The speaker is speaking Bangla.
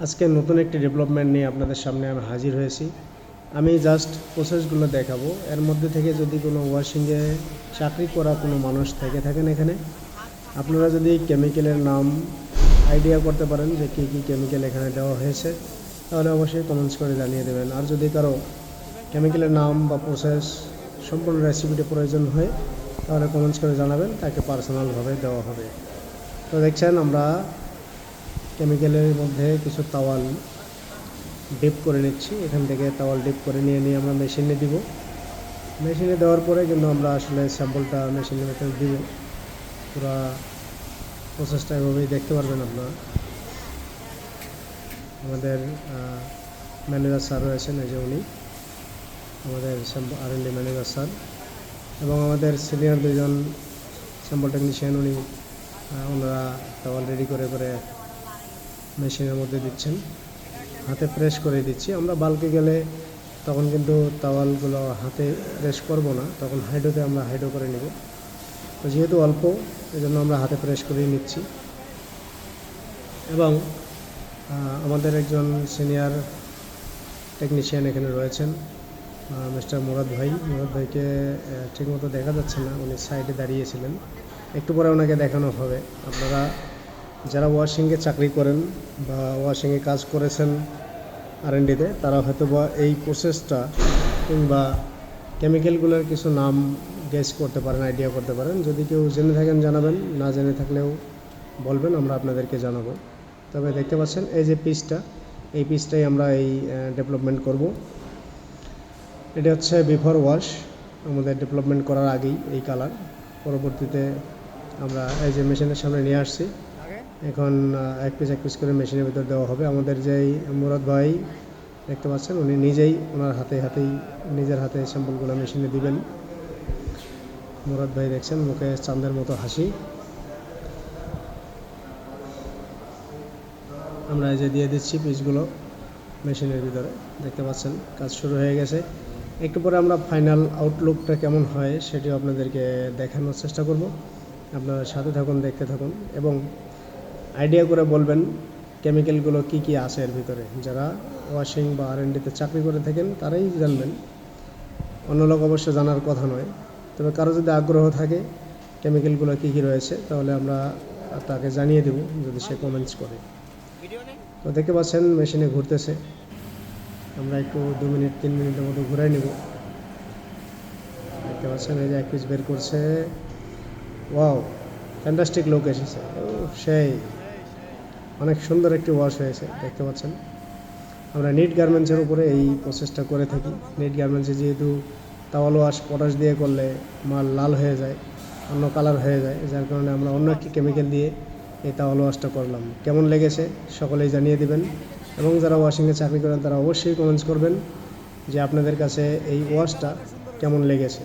আজকে নতুন একটি ডেভেলপমেন্ট নিয়ে আপনাদের সামনে আমি হাজির হয়েছি। আমি জাস্ট প্রসেসগুলো দেখাবো। এর মধ্যে থেকে যদি কোনো ওয়াশিংয়ে চাকরি করা কোনো মানুষ থেকে থাকেন এখানে, আপনারা যদি কেমিক্যালের নাম আইডিয়া করতে পারেন যে কী কী কেমিক্যাল এখানে দেওয়া হয়েছে, তাহলে অবশ্যই কমেন্টস করে জানিয়ে দেবেন। আর যদি কারো কেমিক্যালের নাম বা প্রসেস সম্পূর্ণ রেসিপিটি প্রয়োজন হয়, তাহলে কমেন্টস করে জানাবেন, তাকে পার্সোনালভাবে দেওয়া হবে। তো দেখছেন আমরা কেমিক্যালের মধ্যে কিছু তাওয়াল ডিপ করে নিচ্ছি। এখান থেকে তাওয়াল ডিপ করে নিয়ে আমরা মেশিনে দিব। মেশিনে দেওয়ার পরে কিন্তু আমরা আসলে স্যাম্পলটা মেশিনের ভেতরে দিব। পুরো প্রসেসটা এভাবেই দেখতে পারবেন আপনারা। আমাদের ম্যানেজার স্যার রয়েছেন, এই যে উনি আমাদের R&D ম্যানেজার স্যার, এবং আমাদের সিনিয়র দুজন স্যাম্পল টেকনিশিয়ান ওনারা তাওয়াল রেডি করে মেশিনের মধ্যে দিচ্ছেন। হাতে প্রেস করে দিচ্ছি। আমরা বাল্কে গেলে তখন কিন্তু তাওয়ালগুলো হাতে প্রেস করব না, তখন হাইড্রোতে আমরা হাইড্রো করে নেব। তো যেহেতু অল্প, এই জন্য আমরা হাতে প্রেস করেই নিচ্ছি। এবং আমাদের একজন সিনিয়র টেকনিশিয়ান এখানে রয়েছেন, মিস্টার মুরাদ ভাইকে ঠিকমতো দেখা যাচ্ছে না, উনি সাইডে দাঁড়িয়েছিলেন। একটু পরে ওনাকে দেখানো হবে। আপনারা যারা ওয়াশিংয়ে চাকরি করেন বা ওয়াশিংয়ে কাজ করেছেন R&Dতে, তারা হয়তো বা এই প্রসেসটা কিংবা কেমিক্যালগুলোর কিছু নাম গেস করতে পারেন, আইডিয়া করতে পারেন। যদি কেউ জেনে থাকেন জানাবেন, না জেনে থাকলেও বলবেন, আমরা আপনাদেরকে জানাবো। তবে দেখতে পাচ্ছেন এই যে পিসটা, এই পিসটাই আমরা এই ডেভেলপমেন্ট করব। এটা হচ্ছে বিফোর ওয়াশ, আমাদের ডেভেলপমেন্ট করার আগেই এই কালার। পরবর্তীতে আমরা এই যে মেশিনের সামনে নিয়ে আসছি। এখন এক পিস করে মেশিনের ভিতর দেওয়া হবে। আমাদের যেই মুরাদ ভাই দেখতে পাচ্ছেন, উনি নিজেই ওনার নিজের হাতে স্যাম্পলগুলো মেশিনে দিবেন। মুরাদ ভাই দেখছেন, মুখে চাঁদের মতো হাসি। আমরা এই যে দিয়ে দিচ্ছি পিসগুলো মেশিনের ভিতরে, দেখতে পাচ্ছেন কাজ শুরু হয়ে গেছে। একটু পরে আমরা ফাইনাল আউটলুকটা কেমন হয় সেটিও আপনাদেরকে দেখানোর চেষ্টা করব। আপনারা সাথে থাকুন, দেখতে থাকুন, এবং আইডিয়া করে বলবেন কেমিক্যালগুলো কি কি আছে এর ভিতরে। যারা ওয়াশিং বা R&Dতে চাকরি করে থাকেন তারাই জানবেন, অন্য লোক অবশ্য জানার কথা নয়। তবে কারো যদি আগ্রহ থাকে কেমিক্যালগুলো কি কি রয়েছে, তাহলে আমরা তাকে জানিয়ে দেব যদি সে কমেন্টস করে। তো দেখতে পাচ্ছেন মেশিনে ঘুরতেছে। আমরা একটু 2-3 মিনিটের মতো ঘুরাই নেব। দেখতে পাচ্ছেন এই যে এক পিস বের করছে। ওয়াও, ফ্যান্টাস্টিক লুক এসেছে, সেই অনেক সুন্দর একটি ওয়াশ হয়েছে। দেখতে পাচ্ছেন আমরা নিট গার্মেন্টসের উপরে এই প্রসেসটা করে থাকি। নিট গার্মেন্টসে যেহেতু তাওয়াল ওয়াশ পটাশ দিয়ে করলে মাল লাল হয়ে যায়, অন্য কালার হয়ে যায়, যার কারণে আমরা অন্য একটি কেমিক্যাল দিয়ে এই তাওয়াল ওয়াশটা করলাম। কেমন লেগেছে সকলেই জানিয়ে দেবেন, এবং যারা ওয়াশিংয়ে চাকরি করেন তারা অবশ্যই কমেন্টস করবেন যে আপনাদের কাছে এই ওয়াশটা কেমন লেগেছে।